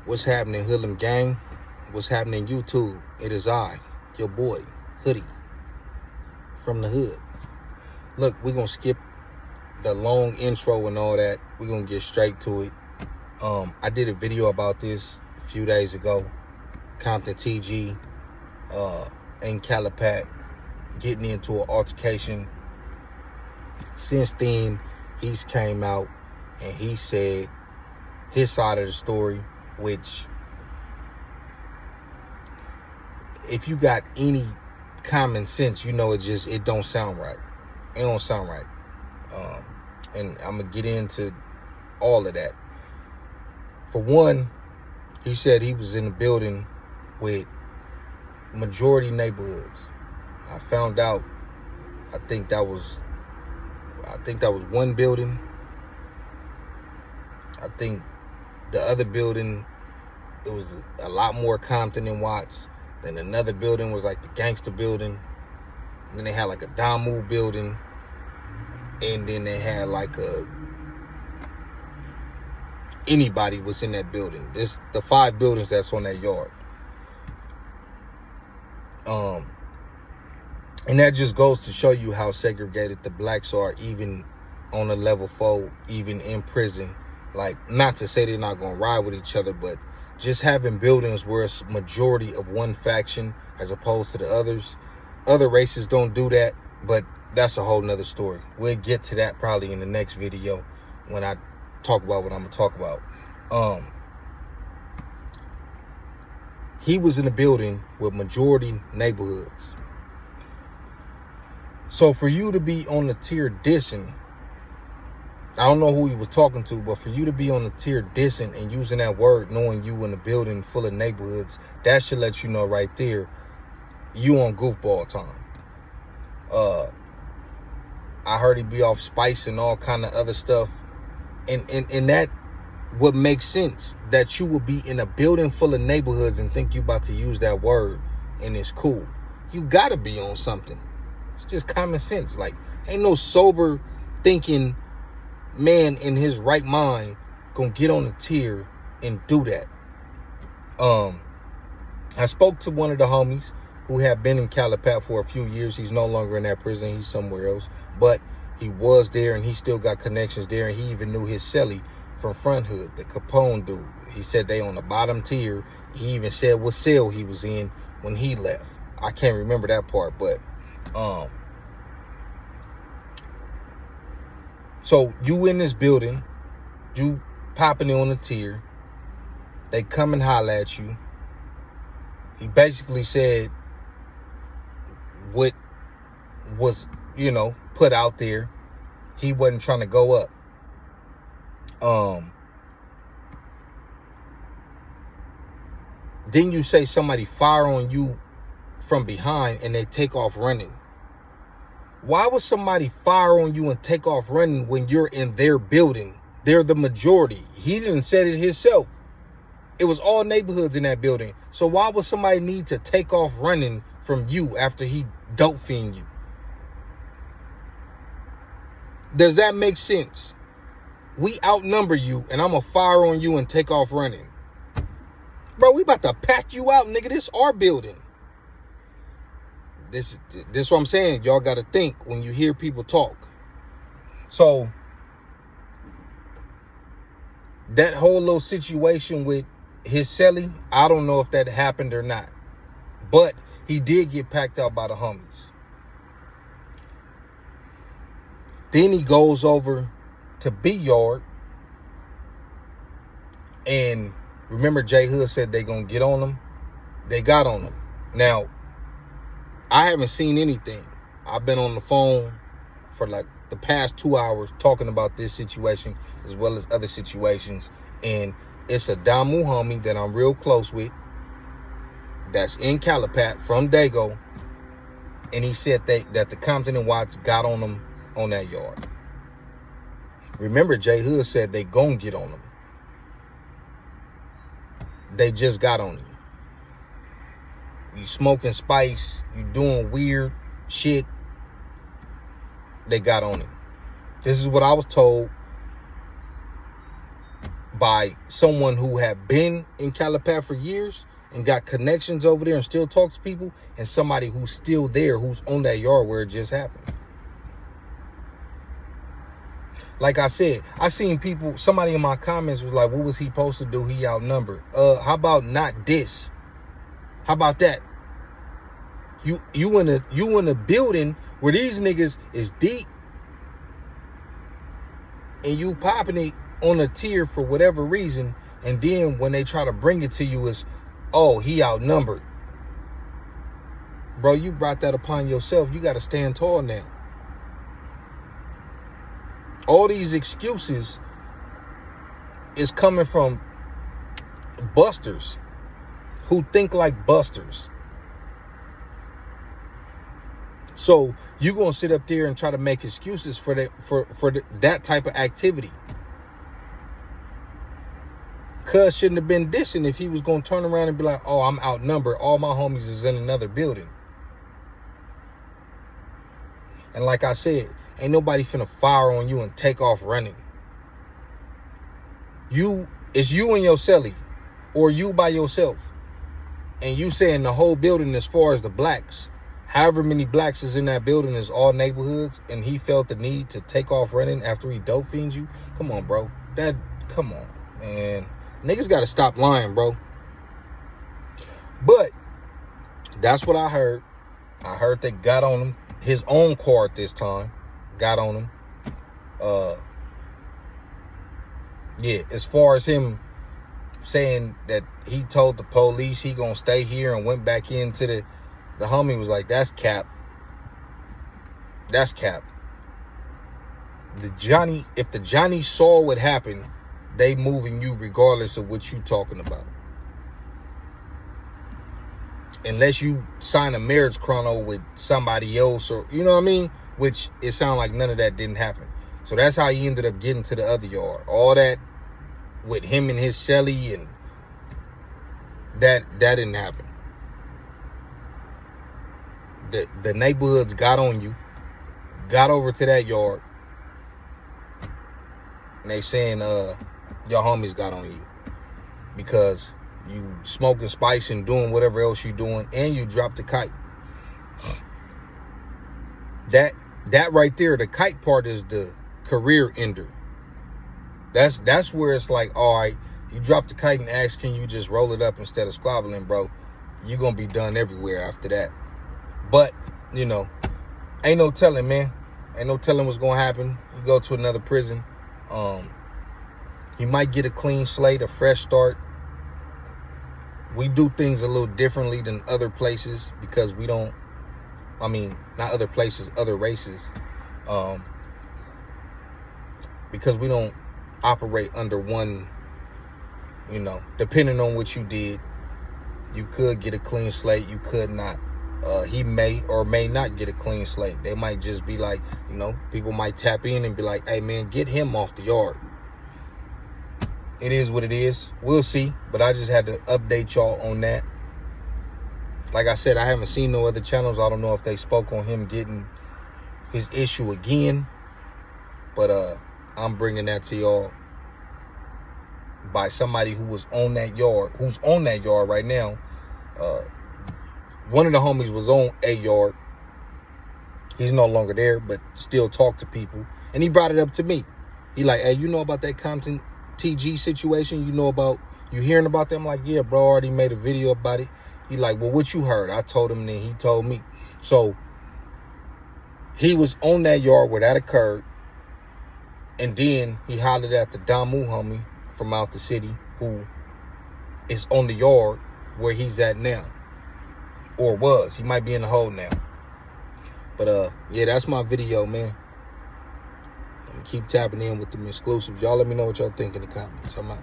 What's happening, Hoodlum Gang? What's happening, YouTube? It is I, your boy, Hoodie, from the hood. Look, we're going to skip the long intro and all that. We're going to get straight to it. I did a video about this a few days ago. Compton TG and Calipat getting into an altercation. Since then, he's came out and he said his side of the story, which, if you got any common sense, you know it don't sound right. It don't sound right. And I'm gonna get into all of that. For one, he said he was in the building with majority neighborhoods. I found out, I think that was one building. I think the other building, it was a lot more Compton than Watts. Then another building was like the gangster building. And then they had like a Damu building. And then they had like anybody was in that building. The 5 buildings that's on that yard. And that just goes to show you how segregated the blacks are, even on a level 4, even in prison. Like, not to say they're not gonna ride with each other, but just having buildings where it's majority of one faction as opposed to the others. Other races don't do that, but that's a whole nother story. We'll get to that probably in the next video when I talk about what I'm gonna talk about. He was in a building with majority neighborhoods. So for you to be on the tier dissing, I don't know who he was talking to, but for you to be on the tier dissing and using that word, knowing you in a building full of neighborhoods, that should let you know right there, you on goofball time. I heard he be off spice and all kind of other stuff. And that would make sense, that you would be in a building full of neighborhoods and think you about to use that word and it's cool. You gotta be on something. It's just common sense. Like, ain't no sober thinking man in his right mind gonna get on the tier and do that. I spoke to one of the homies who had been in Calipat for a few years. He's no longer in that prison. He's somewhere else. But he was there and he still got connections there. And he even knew his celly from Front Hood, the Capone dude. He said they on the bottom tier. He even said what cell he was in when he left. I can't remember that part, but so you in this building, you popping it on the tier. They come and holler at you. He basically said what was, put out there. He wasn't trying to go up. Then you say somebody fire on you from behind and they take off running. Why would somebody fire on you and take off running when you're in their building? They're the majority. He didn't say it himself. It was all neighborhoods in that building. So why would somebody need to take off running from you after he dope fiend you? Does that make sense? We outnumber you and I'm going to fire on you and take off running. Bro, we about to pack you out, nigga. This our building. This what I'm saying. Y'all got to think when you hear people talk. So that whole little situation with his celly, I don't know if that happened or not. But he did get packed out by the homies. Then he goes over to B Yard. And remember, J Hood said they gonna get on him. They got on him. Now, I haven't seen anything. I've been on the phone for like the past 2 hours talking about this situation as well as other situations. And it's a Damu homie that I'm real close with that's in Calipat from Dago. And he said that the Compton and Watts got on him on that yard. Remember, J Hood said they gon' get on him. They just got on him. You smoking spice, you doing weird shit, they got on him. This is what I was told by someone who had been in Calipat for years and got connections over there and still talks to people, and somebody who's still there, who's on that yard where it just happened. Like I said, I seen people, somebody in my comments was like, what was he supposed to do? He outnumbered. How about not this? How about that? You in a building where these niggas is deep, and you popping it on a tier for whatever reason, and then when they try to bring it to you is, oh, he outnumbered. Bro, you brought that upon yourself. You got to stand tall now. All these excuses is coming from busters who think like busters. So you gonna sit up there and try to make excuses for that type of activity. Cuz shouldn't have been dissing if he was gonna turn around and be like, oh, I'm outnumbered. All my homies is in another building. And like I said, ain't nobody finna fire on you and take off running. It's you and your celly, or you by yourself. And you saying the whole building as far as the blacks, however many blacks is in that building is all neighborhoods, and he felt the need to take off running after he dope fiends you? Come on, bro. Come on, man. Niggas gotta stop lying, bro. But that's what I heard. I heard they got on him. His own card this time got on him. Yeah, as far as him saying that he told the police he gonna stay here and went back into the homie was like, that's cap. That's cap. If the Johnny saw what happened, they moving you regardless of what you talking about. Unless you sign a marriage chrono with somebody else, or you know what I mean? Which it sounded like none of that didn't happen. So that's how he ended up getting to the other yard. All that with him and his celly, and that didn't happen. The neighborhoods got on you, got over to that yard, and they saying your homies got on you because you smoking spice and doing whatever else you doing, and you dropped the kite. That right there, the kite part is the career ender. That's where it's like, all right, you drop the kite and ask, can you just roll it up instead of squabbling, bro? You're gonna be done everywhere after that. But, you know, ain't no telling, man. Ain't no telling what's gonna happen. You go to another prison. You might get a clean slate, a fresh start. We do things a little differently than other places because we don't, I mean, not other places, other races. Because we don't operate under one, you know, depending on what you did, you could get a clean slate, you could not. He may or may not get a clean slate. They might just be like, you know, people might tap in and be like, hey man, get him off the yard. It is what it is. We'll see. But I just had to update y'all on that. Like I said, I haven't seen no other channels. I don't know if they spoke on him getting his issue again. But I'm bringing that to y'all by somebody who was on that yard, who's on that yard right now. One of the homies was on a yard. He's no longer there, but still talk to people. And he brought it up to me. He like, hey, you know about that Compton TG situation? You hearing about that? I'm like, yeah, bro, I already made a video about it. He like, well, what you heard? I told him, and then he told me. So he was on that yard where that occurred. And then he hollered at the Damu homie from out the city who is on the yard where he's at now. Or was. He might be in the hole now. But yeah, that's my video, man. I'm gonna keep tapping in with them exclusives. Y'all let me know what y'all think in the comments. I'm out.